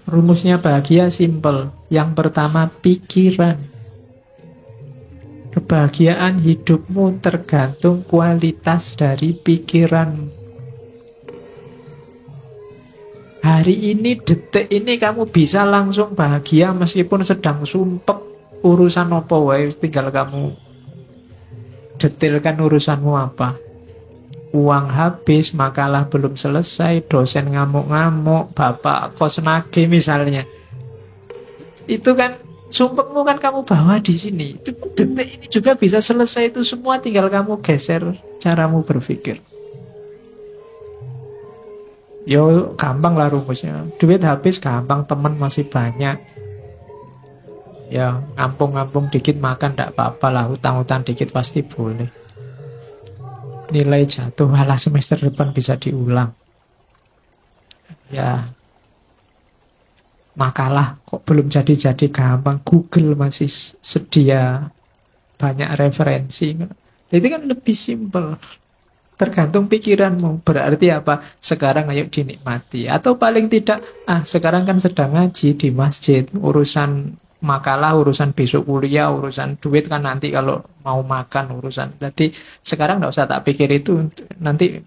Rumusnya bahagia simple. Yang pertama, pikiran. Kebahagiaan hidupmu tergantung kualitas dari pikiran. Hari ini, detik ini kamu bisa langsung bahagia meskipun sedang sumpek urusan apa wae, tinggal kamu detilkan urusanmu apa. Uang habis, makalah belum selesai, dosen ngamuk-ngamuk, bapak kos nagih misalnya. Itu kan sumpekmu kan kamu bawa di sini. Itu detik ini juga bisa selesai itu semua, tinggal kamu geser caramu berpikir. Yo gampang lah rumusnya. Duit habis gampang, teman masih banyak. Ya ngampung-ngampung dikit makan tidak apa-apa lah. Utang-utang dikit pasti boleh. Nilai jatuh, alah semester depan bisa diulang. Ya makalah kok belum jadi-jadi gampang. Google masih sedia banyak referensi. Itu kan lebih simpel. Tergantung pikiranmu. Berarti apa? Sekarang ayo dinikmati. Atau paling tidak, sekarang kan sedang ngaji di masjid. Urusan makalah, urusan besok kuliah, urusan duit kan nanti kalau mau makan urusan. Jadi sekarang nggak usah tak pikir itu. Nanti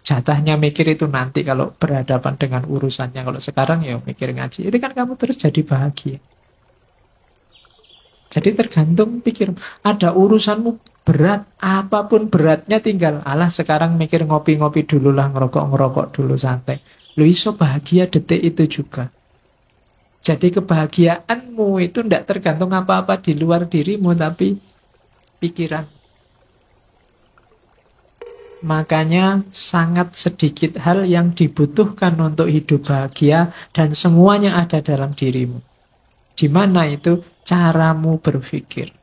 jatahnya mikir itu nanti kalau berhadapan dengan urusannya. Kalau sekarang ya mikir ngaji. Itu kan kamu terus jadi bahagia. Jadi tergantung pikir. Ada urusanmu berat, apapun beratnya tinggal. Alah sekarang mikir ngopi-ngopi dulu lah, ngerokok-ngerokok dulu santai. Lu iso bahagia detik itu juga. Jadi kebahagiaanmu itu tidak tergantung apa-apa di luar dirimu, tapi pikiran. Makanya sangat sedikit hal yang dibutuhkan untuk hidup bahagia dan semuanya ada dalam dirimu. Di mana itu? Caramu berpikir.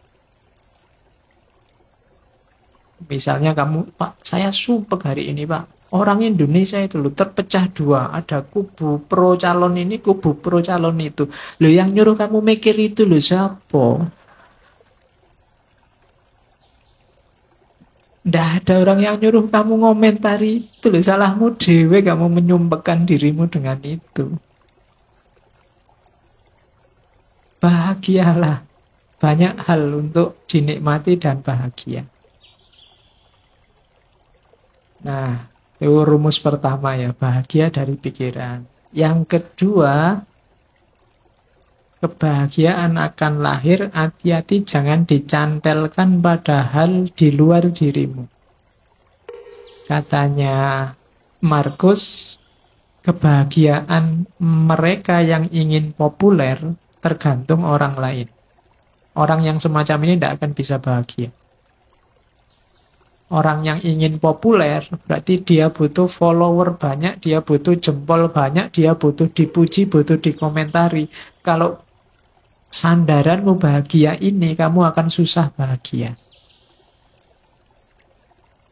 Misalnya kamu, Pak, saya sumpah hari ini, Pak. Orang Indonesia itu loh terpecah dua. Ada kubu pro calon ini, kubu pro calon itu. Loh yang nyuruh kamu mikir itu loh siapa? Nggak ada orang yang nyuruh kamu ngomentari itu loh, salahmu dewe kamu menyumpahkan dirimu dengan itu. Bahagialah. Banyak hal untuk dinikmati dan bahagia. Nah, itu rumus pertama ya, bahagia dari pikiran. Yang kedua, kebahagiaan akan lahir, hati-hati jangan dicantelkan pada hal di luar dirimu. Katanya Markus, kebahagiaan mereka yang ingin populer tergantung orang lain. Orang yang semacam ini tidak akan bisa bahagia. Orang yang ingin populer berarti dia butuh follower banyak, dia butuh jempol banyak, dia butuh dipuji, butuh dikomentari. Kalau sandaranmu bahagia ini, kamu akan susah bahagia.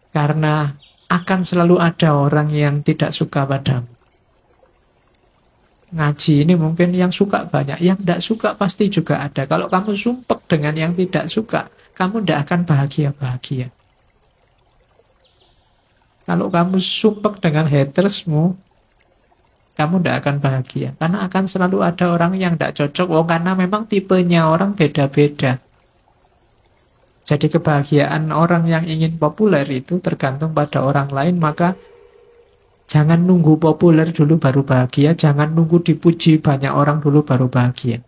Karena akan selalu ada orang yang tidak suka padamu. Ngaji ini mungkin yang suka banyak, yang tidak suka pasti juga ada. Kalau kamu sumpek dengan yang tidak suka, kamu tidak akan bahagia-bahagia. Kalau kamu sumpek dengan hatersmu, kamu tidak akan bahagia. Karena akan selalu ada orang yang tidak cocok. Karena memang tipenya orang beda-beda. Jadi kebahagiaan orang yang ingin populer itu tergantung pada orang lain. Maka jangan nunggu populer dulu baru bahagia. Jangan nunggu dipuji banyak orang dulu baru bahagia.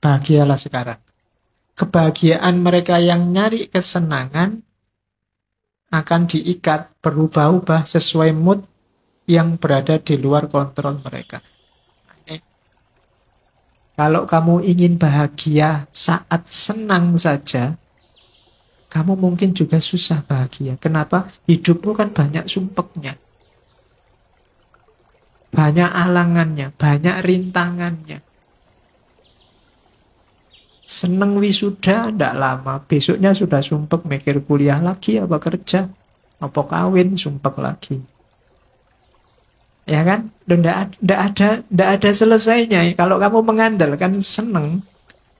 Bahagialah sekarang. Kebahagiaan mereka yang nyari kesenangan akan diikat, berubah-ubah sesuai mood yang berada di luar kontrol mereka. Kalau kamu ingin bahagia saat senang saja, kamu mungkin juga susah bahagia. Kenapa? Hidupmu kan banyak sumpeknya. Banyak alangannya, banyak rintangannya. Seneng wisuda, ndak lama. Besoknya sudah sumpek mikir kuliah lagi, apa kerja, apa kawin, sumpek lagi. Ya kan? Ndak ada selesainya. Kalau kamu mengandalkan seneng,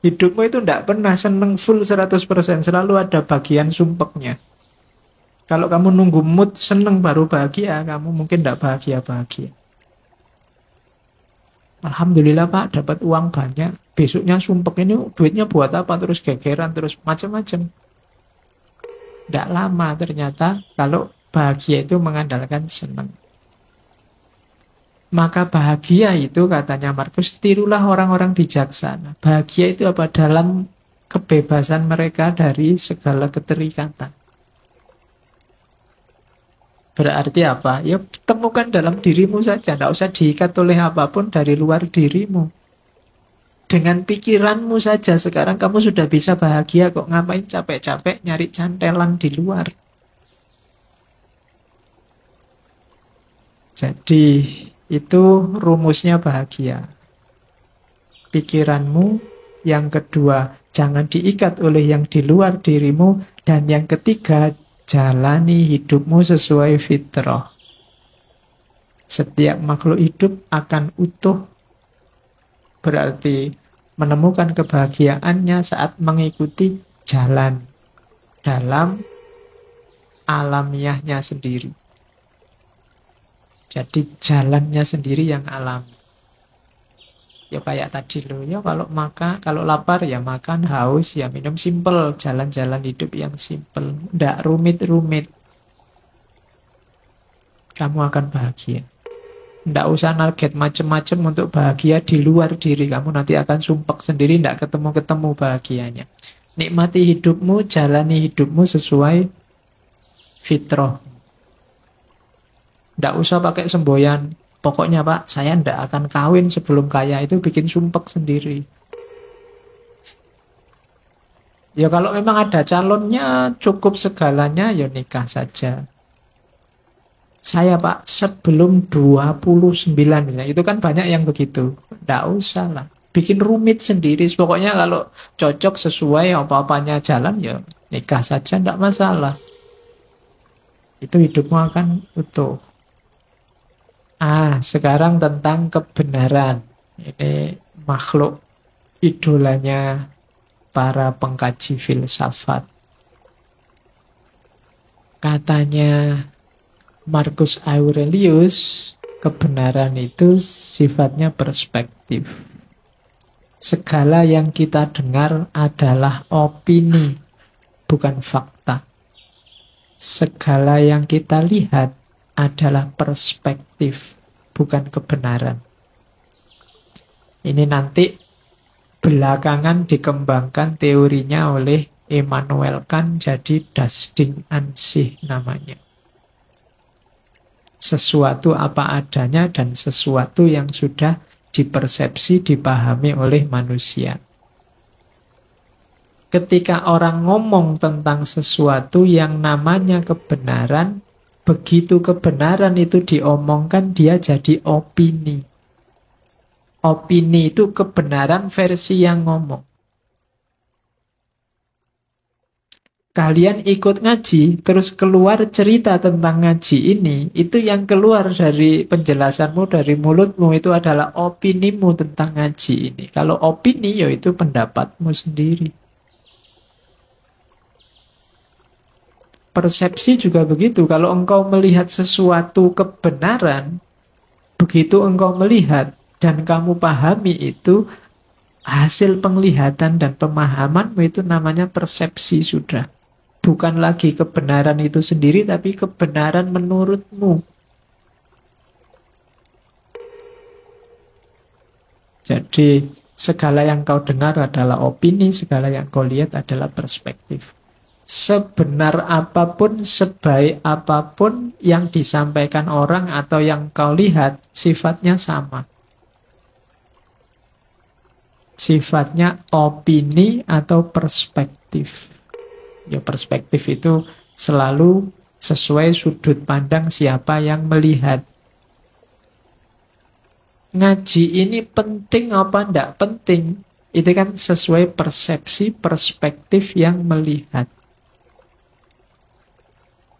hidupmu itu ndak pernah seneng full 100%. Selalu ada bagian sumpeknya. Kalau kamu nunggu mood seneng baru bahagia, kamu mungkin ndak bahagia-bahagia. Alhamdulillah Pak, dapat uang banyak. Besoknya sumpek, ini duitnya buat apa? Terus gegeran, terus macam-macam. Tidak lama ternyata kalau bahagia itu mengandalkan senang. Maka bahagia itu, katanya Markus, tirulah orang-orang bijaksana. Bahagia itu apa? Dalam kebebasan mereka dari segala keterikatan. Berarti apa? Ya temukan dalam dirimu saja. Tidak usah diikat oleh apapun dari luar dirimu. Dengan pikiranmu saja sekarang kamu sudah bisa bahagia kok. Ngapain capek-capek nyari cantelan di luar? Jadi itu rumusnya bahagia. Pikiranmu. Yang kedua, jangan diikat oleh yang di luar dirimu. Dan yang ketiga, jalani hidupmu sesuai fitrah. Setiap makhluk hidup akan utuh. Berarti menemukan kebahagiaannya saat mengikuti jalan dalam alamiahnya sendiri. Jadi jalannya sendiri yang alami. Ya kayak tadi loh, ya kalau makan, kalau lapar ya makan, haus ya minum, simple, jalan-jalan hidup yang simple, ndak rumit-rumit. Kamu akan bahagia. Ndak usah target macem-macem untuk bahagia di luar diri kamu, nanti akan sumpek sendiri, ndak ketemu-ketemu bahagianya. Nikmati hidupmu, jalani hidupmu sesuai fitrah. Ndak usah pakai semboyan. Pokoknya Pak, saya ndak akan kawin sebelum kaya, itu bikin sumpek sendiri. Ya kalau memang ada calonnya, cukup segalanya, ya nikah saja. Saya Pak, sebelum 29 misalnya, itu kan banyak yang begitu. Ndak usah lah. Bikin rumit sendiri. Pokoknya kalau cocok sesuai apa-apanya jalan, ya nikah saja, ndak masalah. Itu hidupmu akan utuh. Sekarang tentang kebenaran. Ini makhluk idolanya para pengkaji filsafat. Katanya Marcus Aurelius, kebenaran itu sifatnya perspektif. Segala yang kita dengar adalah opini, bukan fakta. Segala yang kita lihat adalah perspektif, bukan kebenaran. Ini nanti belakangan dikembangkan teorinya oleh Immanuel Kant, jadi das Ding an sich namanya. Sesuatu apa adanya dan sesuatu yang sudah dipersepsi, dipahami oleh manusia. Ketika orang ngomong tentang sesuatu yang namanya kebenaran, begitu kebenaran itu diomongkan, dia jadi opini. Opini itu kebenaran versi yang ngomong. Kalian ikut ngaji, terus keluar cerita tentang ngaji ini, itu yang keluar dari penjelasanmu, dari mulutmu, itu adalah opinimu tentang ngaji ini. Kalau opini, yaitu pendapatmu sendiri. Persepsi juga begitu. Kalau engkau melihat sesuatu kebenaran, begitu engkau melihat dan kamu pahami itu, hasil penglihatan dan pemahamanmu itu namanya persepsi sudah. Bukan lagi kebenaran itu sendiri, tapi kebenaran menurutmu. Jadi, segala yang kau dengar adalah opini, segala yang kau lihat adalah perspektif. Sebenar apapun, sebaik apapun yang disampaikan orang atau yang kau lihat, sifatnya sama. Sifatnya opini atau perspektif. Ya, perspektif itu selalu sesuai sudut pandang siapa yang melihat. Ngaji ini penting apa enggak penting? Itu kan sesuai persepsi, perspektif yang melihat.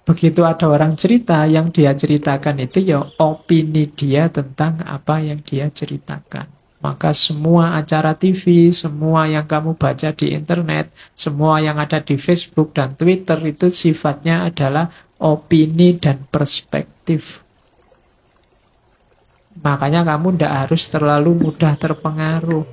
Begitu ada orang cerita, yang dia ceritakan itu ya opini dia tentang apa yang dia ceritakan. Maka semua acara TV, semua yang kamu baca di internet, semua yang ada di Facebook dan Twitter itu sifatnya adalah opini dan perspektif. Makanya kamu tidak harus terlalu mudah terpengaruh.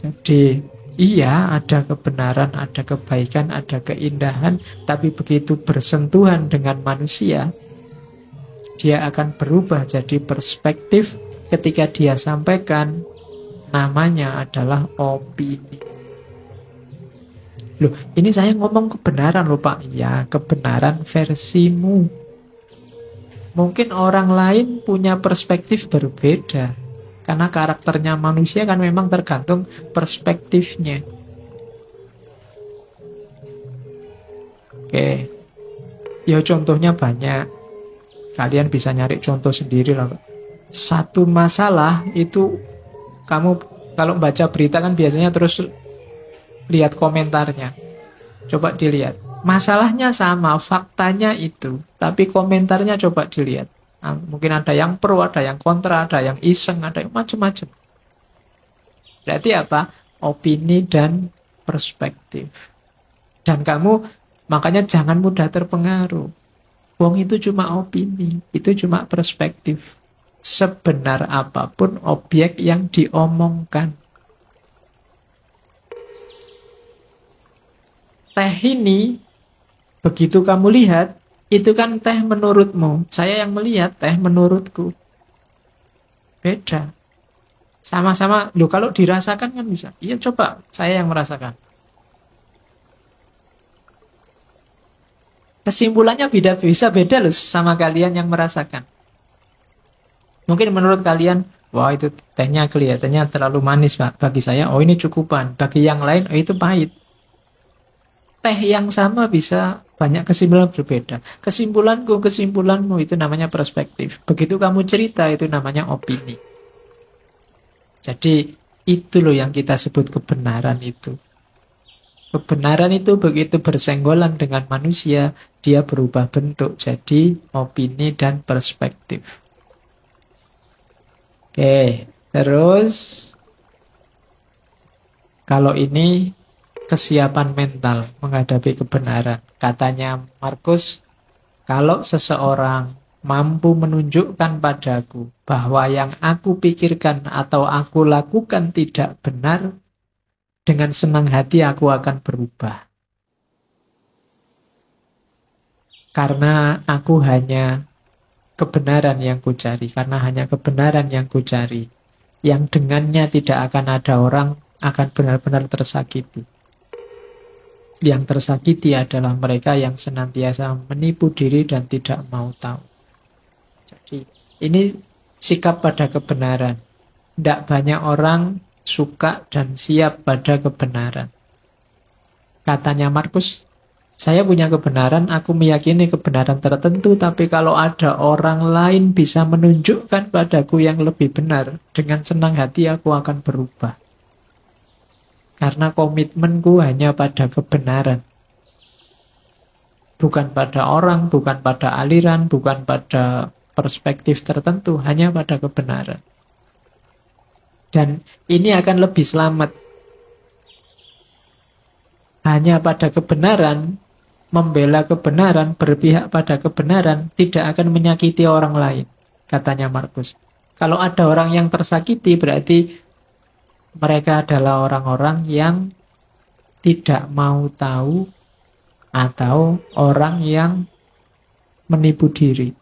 Jadi, iya ada kebenaran, ada kebaikan, ada keindahan, tapi begitu bersentuhan dengan manusia, dia akan berubah jadi perspektif ketika dia sampaikan. Namanya adalah opini. Loh, ini saya ngomong kebenaran loh Pak. Ya, kebenaran versimu. Mungkin orang lain punya perspektif berbeda. Karena karakternya manusia kan memang tergantung perspektifnya. Oke. Ya contohnya banyak. Kalian bisa nyari contoh sendiri lah. Satu masalah itu kamu kalau baca berita kan biasanya terus lihat komentarnya. Coba dilihat. Masalahnya sama, faktanya itu. Tapi komentarnya coba dilihat. Nah, mungkin ada yang pro, ada yang kontra, ada yang iseng, ada yang macam-macam. Berarti apa? Opini dan perspektif. Dan kamu makanya jangan mudah terpengaruh. Wong itu cuma opini, itu cuma perspektif. Sebenar apapun objek yang diomongkan. Teh ini, begitu kamu lihat, itu kan teh menurutmu. Saya yang melihat teh menurutku. Beda. Sama-sama, loh kalau dirasakan kan bisa. Iya coba, saya yang merasakan. Kesimpulannya bisa beda loh sama kalian yang merasakan. Mungkin menurut kalian, wah itu tehnya kelihatannya terlalu manis Pak. Bagi saya, oh ini cukupan. Bagi yang lain, oh itu pahit. Teh yang sama bisa banyak kesimpulan berbeda. Kesimpulanmu itu namanya perspektif. Begitu kamu cerita itu namanya opini. Jadi itu loh yang kita sebut kebenaran itu. Kebenaran itu begitu bersenggolan dengan manusia, dia berubah bentuk jadi opini dan perspektif. Oke, terus kalau ini kesiapan mental menghadapi kebenaran. Katanya Markus, kalau seseorang mampu menunjukkan padaku bahwa yang aku pikirkan atau aku lakukan tidak benar, dengan senang hati aku akan berubah. Karena aku hanya kebenaran yang kucari, karena hanya kebenaran yang kucari, yang dengannya tidak akan ada orang akan benar-benar tersakiti. Yang tersakiti adalah mereka yang senantiasa menipu diri dan tidak mau tahu. Jadi ini sikap pada kebenaran. Tidak banyak orang suka dan siap pada kebenaran. Katanya Markus, saya punya kebenaran, aku meyakini kebenaran tertentu, tapi kalau ada orang lain bisa menunjukkan padaku yang lebih benar, dengan senang hati aku akan berubah. Karena komitmenku hanya pada kebenaran. Bukan pada orang, bukan pada aliran, bukan pada perspektif tertentu, hanya pada kebenaran. Dan ini akan lebih selamat. Hanya pada kebenaran, membela kebenaran, berpihak pada kebenaran, tidak akan menyakiti orang lain, katanya Markus. Kalau ada orang yang tersakiti, berarti mereka adalah orang-orang yang tidak mau tahu atau orang yang menipu diri.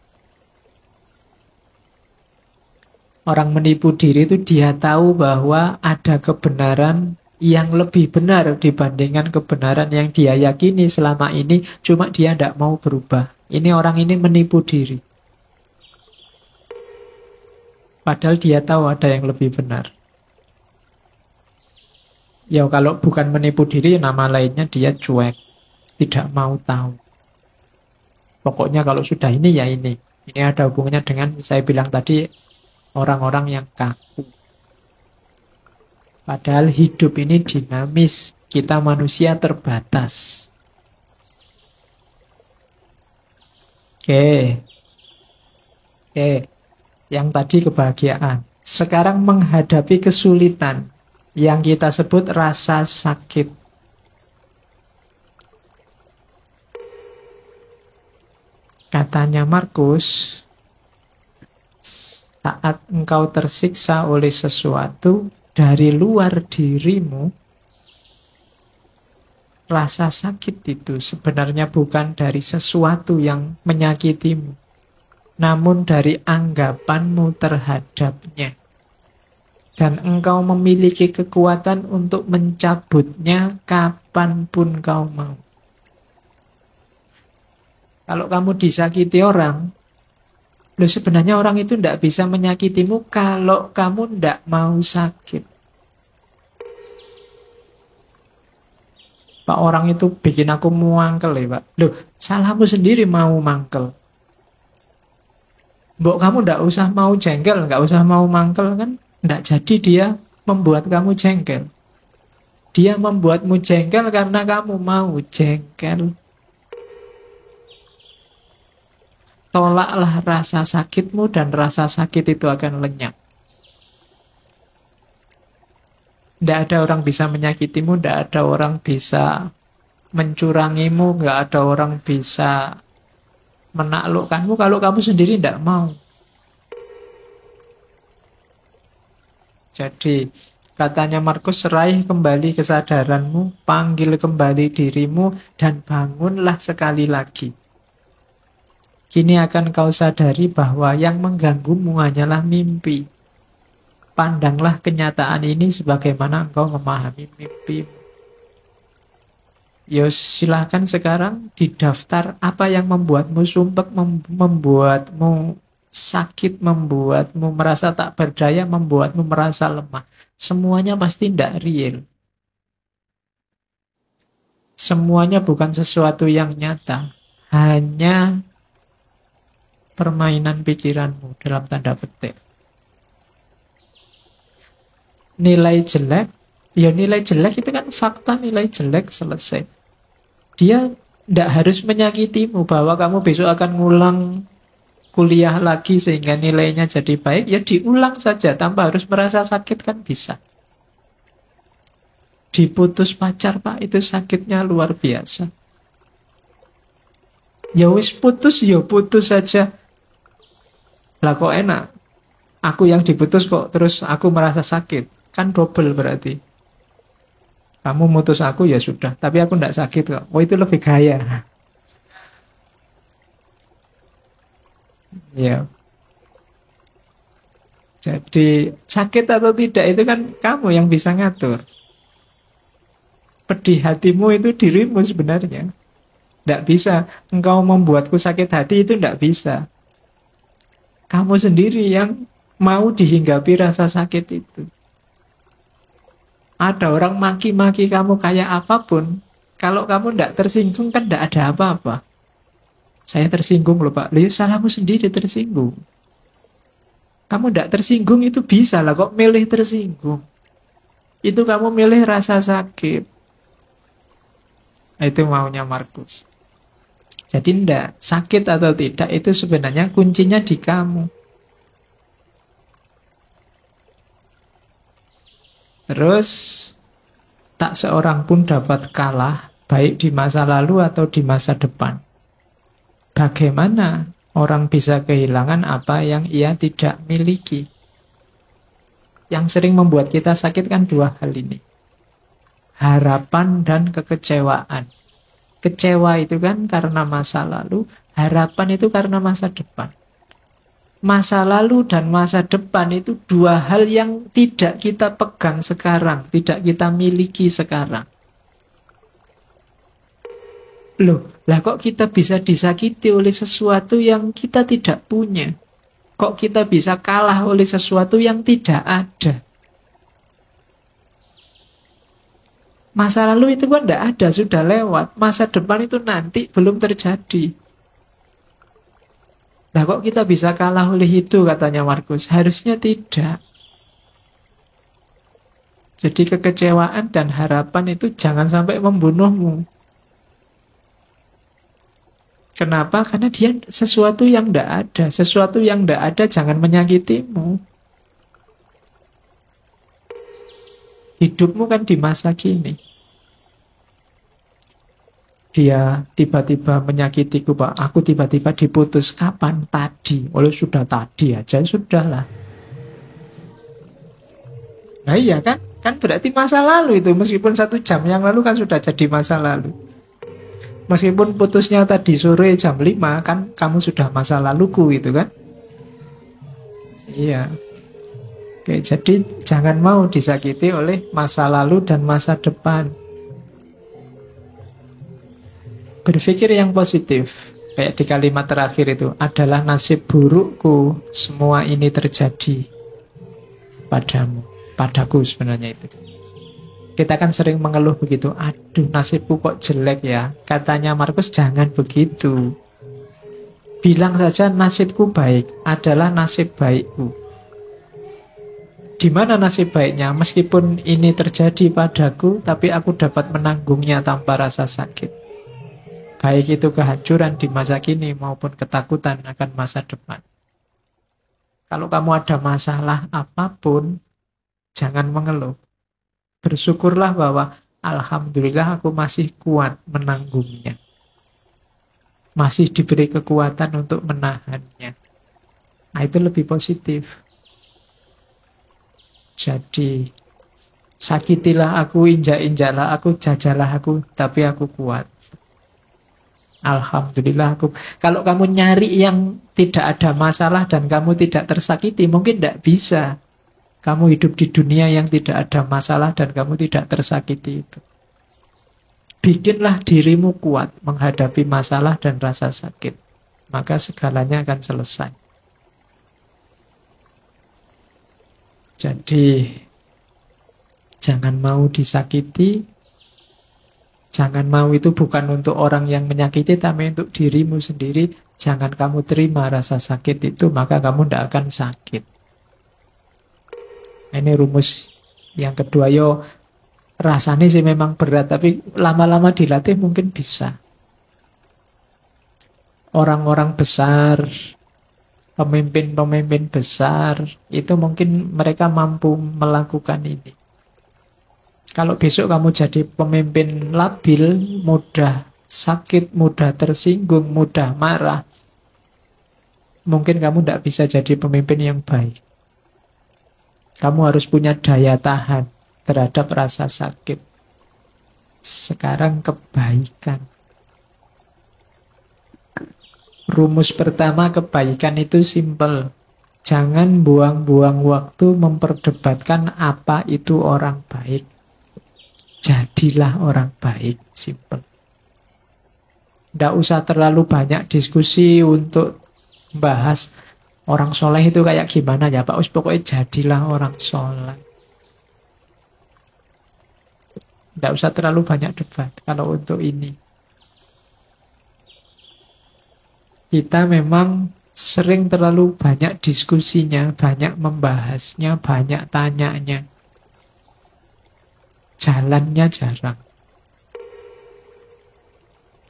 Orang menipu diri itu dia tahu bahwa ada kebenaran yang lebih benar dibandingkan kebenaran yang dia yakini selama ini, cuma dia tidak mau berubah. Ini orang ini menipu diri. Padahal dia tahu ada yang lebih benar. Ya kalau bukan menipu diri, nama lainnya dia cuek. Tidak mau tahu. Pokoknya kalau sudah ini ya ini. Ini ada hubungannya dengan saya bilang tadi, orang-orang yang kaku. Padahal hidup ini dinamis. Kita manusia terbatas. Oke. Yang tadi kebahagiaan. Sekarang menghadapi kesulitan. Yang kita sebut rasa sakit. Katanya Markus, saat engkau tersiksa oleh sesuatu dari luar dirimu, rasa sakit itu sebenarnya bukan dari sesuatu yang menyakitimu, namun dari anggapanmu terhadapnya. Dan engkau memiliki kekuatan untuk mencabutnya kapanpun kau mau. Kalau kamu disakiti orang, loh sebenarnya orang itu tidak bisa menyakitimu kalau kamu tidak mau sakit. Pak, orang itu bikin aku mangkel ya Pak. Loh, salahmu sendiri mau mangkel. Mbok kamu tidak usah mau jengkel, nggak usah mau mangkel kan. Tidak jadi dia membuat kamu jengkel. Dia membuatmu jengkel karena kamu mau jengkel. Tolaklah rasa sakitmu dan rasa sakit itu akan lenyap. Tidak ada orang bisa menyakitimu, tidak ada orang bisa mencurangimu, tidak ada orang bisa menaklukkanmu kalau kamu sendiri tidak mau. Jadi katanya Markus, raih kembali kesadaranmu, panggil kembali dirimu, dan bangunlah sekali lagi. Kini akan kau sadari bahwa yang mengganggumu hanyalah mimpi. Pandanglah kenyataan ini sebagaimana engkau memahami mimpi. Ya silahkan sekarang didaftar apa yang membuatmu sumpek, membuatmu sakit, membuatmu merasa tak berdaya, membuatmu merasa lemah. Semuanya pasti tidak real. Semuanya bukan sesuatu yang nyata. Hanya permainan pikiranmu dalam tanda petik. Nilai jelek, ya nilai jelek itu kan fakta, nilai jelek selesai. Dia tidak harus menyakitimu bahwa kamu besok akan ngulang kuliah lagi sehingga nilainya jadi baik, ya diulang saja tanpa harus merasa sakit kan bisa. Diputus pacar Pak, itu sakitnya luar biasa. Ya wis putus, ya putus saja. Lah kok enak? Aku yang diputus kok terus aku merasa sakit. Kan double berarti. Kamu mutus aku ya sudah, tapi aku tidak sakit kok. Oh itu lebih gaya. Ya. Jadi sakit atau tidak itu kan kamu yang bisa ngatur. Pedih hatimu itu dirimu sebenarnya. Tidak bisa engkau membuatku sakit hati, itu tidak bisa. Kamu sendiri yang mau dihinggapi rasa sakit itu. Ada orang maki-maki kamu kayak apapun, kalau kamu tidak tersinggung kan tidak ada apa-apa. Saya tersinggung loh Pak. Lihat salahmu sendiri tersinggung. Kamu tidak tersinggung itu bisa lah kok milih tersinggung. Itu kamu milih rasa sakit. Itu maunya Markus. Jadi tidak, sakit atau tidak itu sebenarnya kuncinya di kamu. Terus tak seorang pun dapat kalah, baik di masa lalu atau di masa depan. Bagaimana orang bisa kehilangan apa yang ia tidak miliki? Yang sering membuat kita sakit kan dua hal ini. Harapan dan kekecewaan. Kecewa itu kan karena masa lalu, harapan itu karena masa depan. Masa lalu dan masa depan itu dua hal yang tidak kita pegang sekarang, tidak kita miliki sekarang. Loh, lah kok kita bisa disakiti oleh sesuatu yang kita tidak punya? Kok kita bisa kalah oleh sesuatu yang tidak ada? Masa lalu itu kan tidak ada, sudah lewat. Masa depan itu nanti belum terjadi. Nah kok kita bisa kalah oleh itu, katanya Markus? Harusnya tidak. Jadi kekecewaan dan harapan itu jangan sampai membunuhmu. Kenapa? Karena dia sesuatu yang tidak ada. Sesuatu yang tidak ada jangan menyakitimu. Hidupmu kan di masa kini. Dia tiba-tiba menyakitiku, Pak. Aku tiba-tiba diputus. Kapan? Tadi. Oleh sudah tadi aja, sudahlah. Nah iya kan? Kan berarti masa lalu itu. Meskipun 1 jam yang lalu kan sudah jadi masa lalu. Meskipun putusnya tadi sore jam 5, kan kamu sudah masa laluku itu kan? Iya. Oke, jadi jangan mau disakiti oleh masa lalu dan masa depan. Berpikir yang positif. Kayak di kalimat terakhir itu, adalah nasib burukku semua ini terjadi padamu. Padaku sebenarnya itu. Kita kan sering mengeluh begitu. Aduh, nasibku kok jelek ya. Katanya Markus, jangan begitu. Bilang saja nasibku baik, adalah nasib baikku. Di mana nasib baiknya? Meskipun ini terjadi padaku, tapi aku dapat menanggungnya tanpa rasa sakit. Baik itu kehancuran di masa kini maupun ketakutan akan masa depan. Kalau kamu ada masalah apapun, jangan mengeluh. Bersyukurlah bahwa alhamdulillah aku masih kuat menanggungnya. Masih diberi kekuatan untuk menahannya. Nah, itu lebih positif. Jadi, sakitilah aku, injak-injaklah aku, jajalah aku, tapi aku kuat. Alhamdulillah aku. Kalau kamu nyari yang tidak ada masalah dan kamu tidak tersakiti, mungkin tidak bisa. Kamu hidup di dunia yang tidak ada masalah dan kamu tidak tersakiti itu. Bikinlah dirimu kuat menghadapi masalah dan rasa sakit. Maka segalanya akan selesai. Jadi, jangan mau disakiti. Jangan mau itu bukan untuk orang yang menyakiti, tapi untuk dirimu sendiri. Jangan kamu terima rasa sakit itu, maka kamu tidak akan sakit. Ini rumus yang kedua. Yo, rasanya sih memang berat, tapi lama-lama dilatih mungkin bisa. Orang-orang besar, pemimpin-pemimpin besar, itu mungkin mereka mampu melakukan ini. Kalau besok kamu jadi pemimpin labil, mudah sakit, mudah tersinggung, mudah marah, mungkin kamu tidak bisa jadi pemimpin yang baik. Kamu harus punya daya tahan terhadap rasa sakit. Sekarang kebaikan. Rumus pertama kebaikan itu simpel. Jangan buang-buang waktu memperdebatkan apa itu orang baik. Jadilah orang baik, simple. Tidak usah terlalu banyak diskusi untuk membahas orang soleh itu kayak gimana ya Pak. Pokoknya jadilah orang soleh. Tidak usah terlalu banyak debat kalau untuk ini. Kita memang sering terlalu banyak diskusinya, banyak membahasnya, banyak tanyanya. Jalannya jarang.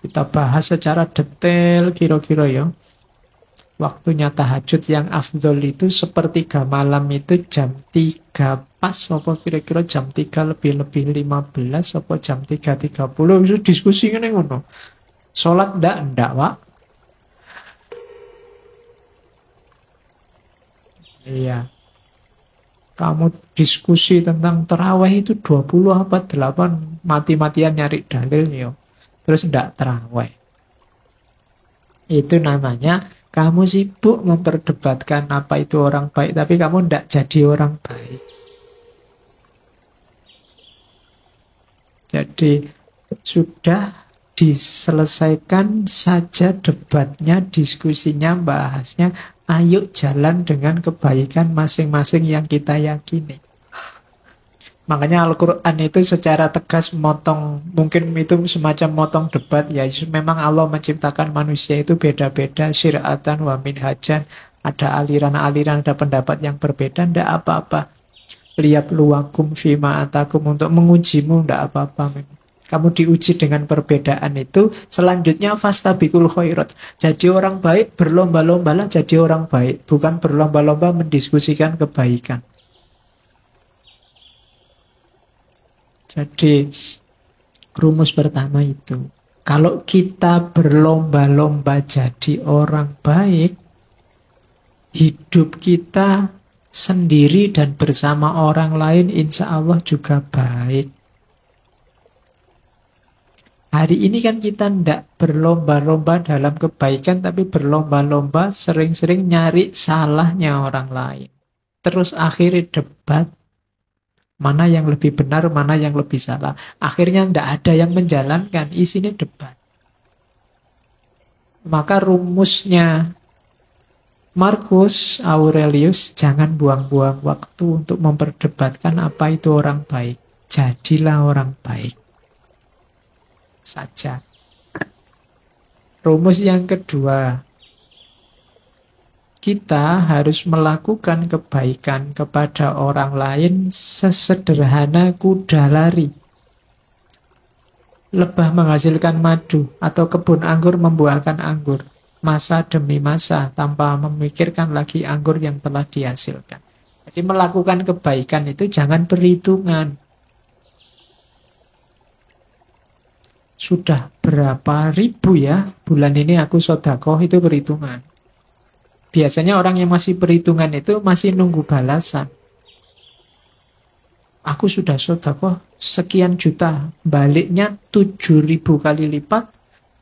Kita bahas secara detail kira-kira ya. Waktunya tahajud yang afdol itu sepertiga malam itu jam 3 pas. Apa kira-kira jam 3 lebih 15. Apa jam 3.30. Itu diskusi ini ngono. Sholat enggak Pak. Iya. Kamu diskusi tentang terawih itu 20 apa 8 mati-matian nyari dalil ya. Terus tidak terawih. Itu namanya kamu sibuk memperdebatkan apa itu orang baik, tapi kamu tidak jadi orang baik. Jadi sudah diselesaikan saja debatnya, diskusinya, bahasnya. Ayo jalan dengan kebaikan masing-masing yang kita yakini. Makanya Al-Quran itu secara tegas motong, mungkin itu semacam motong debat. Ya memang Allah menciptakan manusia itu beda-beda, syir'atan wa minhajan. Ada aliran-aliran, ada pendapat yang berbeda, tidak apa-apa. Liyabluwakum fima atakum, untuk mengujimu, tidak apa-apa. Kamu diuji dengan perbedaan itu. Selanjutnya fastabiqul khairat. Jadi orang baik, berlomba-lombalah jadi orang baik. Bukan berlomba-lomba mendiskusikan kebaikan. Jadi rumus pertama itu. Kalau kita berlomba-lomba jadi orang baik, hidup kita sendiri dan bersama orang lain insya Allah juga baik. Hari ini kan kita tidak berlomba-lomba dalam kebaikan, tapi berlomba-lomba sering-sering nyari salahnya orang lain. Terus akhirnya debat, mana yang lebih benar, mana yang lebih salah. Akhirnya tidak ada yang menjalankan, isinya debat. Maka rumusnya Marcus Aurelius, jangan buang-buang waktu untuk memperdebatkan apa itu orang baik. Jadilah orang baik saja. Rumus yang kedua, kita harus melakukan kebaikan kepada orang lain sesederhana kuda lari. Lebah menghasilkan madu atau kebun anggur membuahkan anggur. Masa demi masa tanpa memikirkan lagi anggur yang telah dihasilkan. Jadi melakukan kebaikan itu jangan perhitungan. Sudah berapa ribu ya bulan ini aku sedekah, itu perhitungan. Biasanya orang yang masih perhitungan itu masih nunggu balasan. Aku sudah sedekah sekian juta, baliknya 7.000 kali lipat.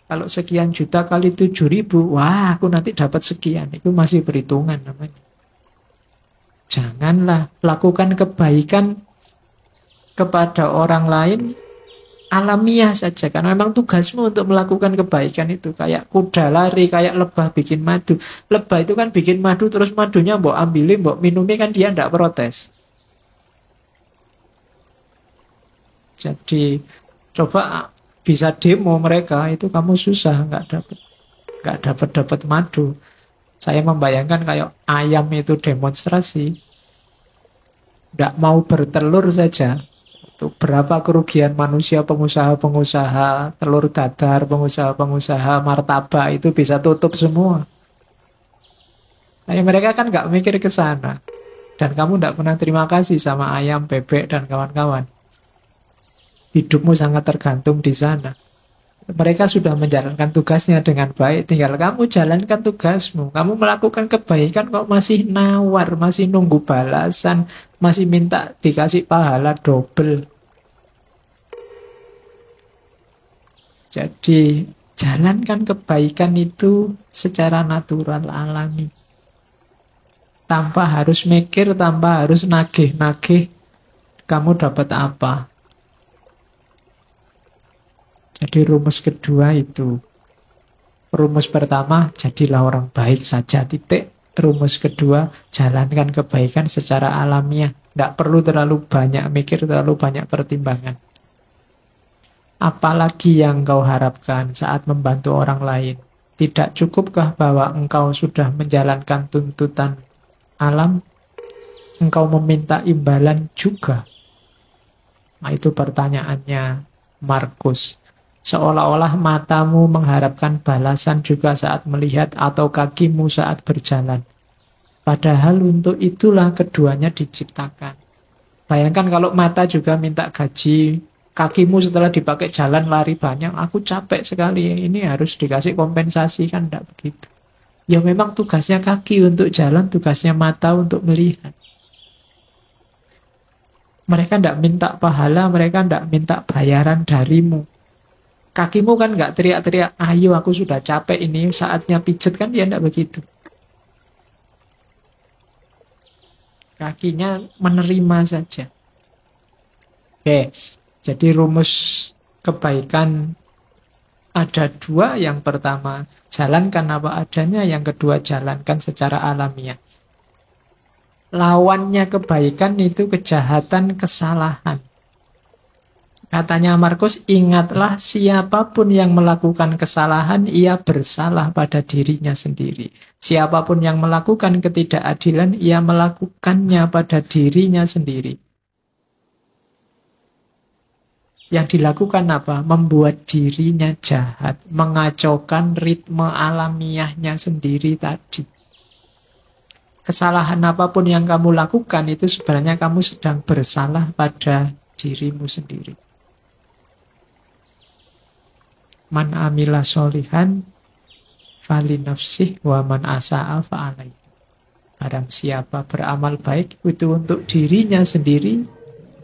Kalau sekian juta kali 7.000, wah aku nanti dapat sekian. Itu masih perhitungan namanya. Janganlah lakukan kebaikan kepada orang lain alamiah saja, karena memang tugasmu untuk melakukan kebaikan itu kayak kuda lari, kayak lebah bikin madu. Lebah itu kan bikin madu, terus madunya mbok ambilin, mbok minumi, kan dia tidak protes. Jadi coba bisa demo mereka, itu kamu susah nggak dapat madu. Saya membayangkan kayak ayam itu demonstrasi, nggak mau bertelur saja. Itu berapa kerugian manusia, pengusaha-pengusaha, telur dadar, pengusaha-pengusaha, martabak itu bisa tutup semua. Nah, mereka kan nggak mikir ke sana. Dan kamu nggak pernah terima kasih sama ayam, bebek, dan kawan-kawan. Hidupmu sangat tergantung di sana. Mereka sudah menjalankan tugasnya dengan baik, tinggal kamu jalankan tugasmu. Kamu melakukan kebaikan kok masih nawar, masih nunggu balasan, masih minta dikasih pahala double. Jadi jalankan kebaikan itu secara natural, alami. Tanpa harus mikir, tanpa harus nagih-nagih kamu dapat apa. Jadi rumus kedua itu. Rumus pertama, jadilah orang baik saja, titik. Rumus kedua, jalankan kebaikan secara alamiah. Tidak perlu terlalu banyak mikir, terlalu banyak pertimbangan. Apalagi yang kau harapkan saat membantu orang lain? Tidak cukupkah bahwa engkau sudah menjalankan tuntutan alam? Engkau meminta imbalan juga? Nah, itu pertanyaannya Markus. Seolah-olah matamu mengharapkan balasan juga saat melihat atau kakimu saat berjalan. Padahal untuk itulah keduanya diciptakan. Bayangkan kalau mata juga minta gaji, kakimu setelah dipakai jalan lari banyak, aku capek sekali, ini harus dikasih kompensasi, kan tidak begitu. Ya memang tugasnya kaki untuk jalan, tugasnya mata untuk melihat. Mereka tidak minta pahala, mereka tidak minta bayaran darimu. Kakimu kan nggak teriak-teriak, ayo aku sudah capek ini, saatnya pijet, kan dia tidak begitu. Kakinya menerima saja. Oke, jadi rumus kebaikan ada dua. Yang pertama, jalankan apa adanya. Yang kedua, jalankan secara alamiah. Lawannya kebaikan itu kejahatan, kesalahan. Katanya Markus, ingatlah siapapun yang melakukan kesalahan, ia bersalah pada dirinya sendiri. Siapapun yang melakukan ketidakadilan, ia melakukannya pada dirinya sendiri. Yang dilakukan apa? Membuat dirinya jahat, mengacaukan ritme alamiahnya sendiri tadi. Kesalahan apapun yang kamu lakukan itu sebenarnya kamu sedang bersalah pada dirimu sendiri. Man amila solihan fali nafsih wa man asa'a fa'alai. Barang siapa beramal baik itu untuk dirinya sendiri,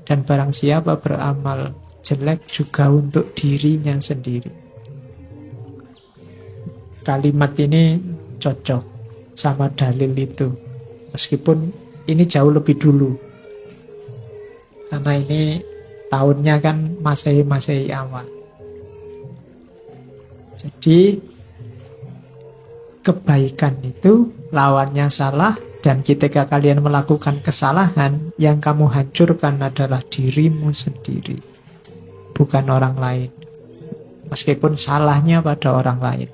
dan barang siapa beramal jelek juga untuk dirinya sendiri. Kalimat ini cocok sama dalil itu, meskipun ini jauh lebih dulu, karena ini tahunnya kan Masehi awal. Jadi kebaikan itu lawannya salah, dan ketika kalian melakukan kesalahan, yang kamu hancurkan adalah dirimu sendiri, bukan orang lain. Meskipun salahnya pada orang lain.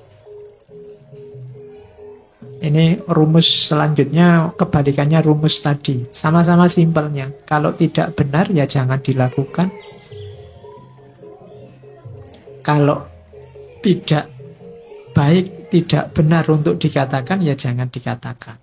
Ini rumus selanjutnya, kebalikannya rumus tadi. Sama-sama simpelnya. Kalau tidak benar, ya jangan dilakukan. Kalau tidak baik, tidak benar untuk dikatakan, ya jangan dikatakan.